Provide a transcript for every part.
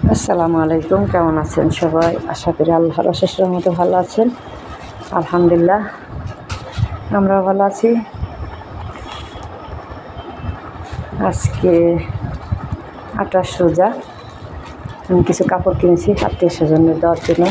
আসসালামু আলাইকুম, কেমন আছেন সবাই? আশা করি আল্লাহর অশেষ রহমতে ভালো আছেন। আলহামদুলিল্লাহ, আমরাও ভালো আছি। আজকে 28 রোজা। আমি কিছু কাপড় কিনেছি আত্মীয় স্বজনের দেওয়ার জন্য।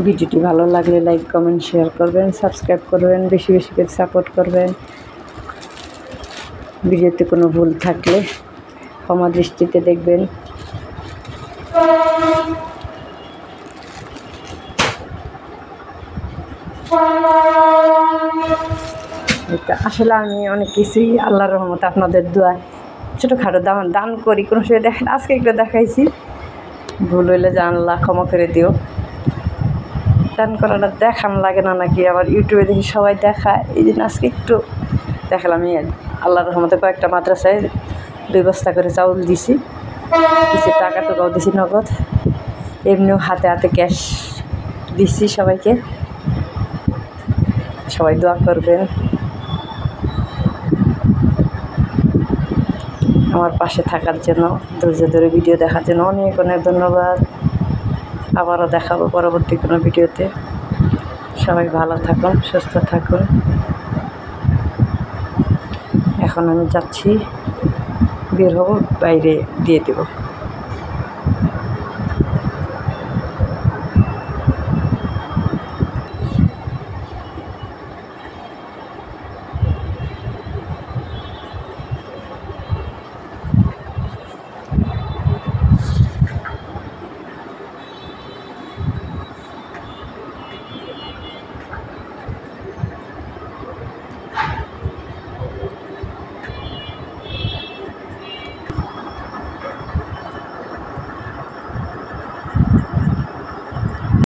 ভিডিওটি ভালো লাগলে লাইক, কমেন্ট, শেয়ার করবেন, সাবস্ক্রাইব করবেন, বেশি বেশি করে সাপোর্ট করবেন। ভিডিওতে কোনো ভুল থাকলে ক্ষমা দৃষ্টিতে দেখবেন। আসলে আমি অনেক কিছুই আল্লাহর রহমতে আপনাদের দোয়ায় ছোটোখাটো দান করি, কোনো সময় দেখেন। আজকে একটু দেখাইছি, ভুল হইলে জানলা ক্ষমা করে দিও। দান করাটা দেখান লাগে না নাকি? আবার ইউটিউবে দেখি সবাই দেখায়, এই জন্য আজকে একটু দেখালাম। আমি আল্লাহর রহমতে কয়েকটা মাদ্রাসায় 2 বস্তা করে চাউল দিছি, কিছু টাকা টুকাও দিছি নগদ, এমনিও হাতে হাতে ক্যাশ দিচ্ছি সবাইকে। সবাই দোয়া করবেন, আমার পাশে থাকার জন্য, ধৈর্য ধরে ভিডিও দেখার জন্য অনেক অনেক ধন্যবাদ। আবারও দেখাবো পরবর্তী কোনো ভিডিওতে। সবাই ভালো থাকুন, সুস্থ থাকুন। এখন আমি যাচ্ছি, বের হব, বাইরে দিয়ে দেব।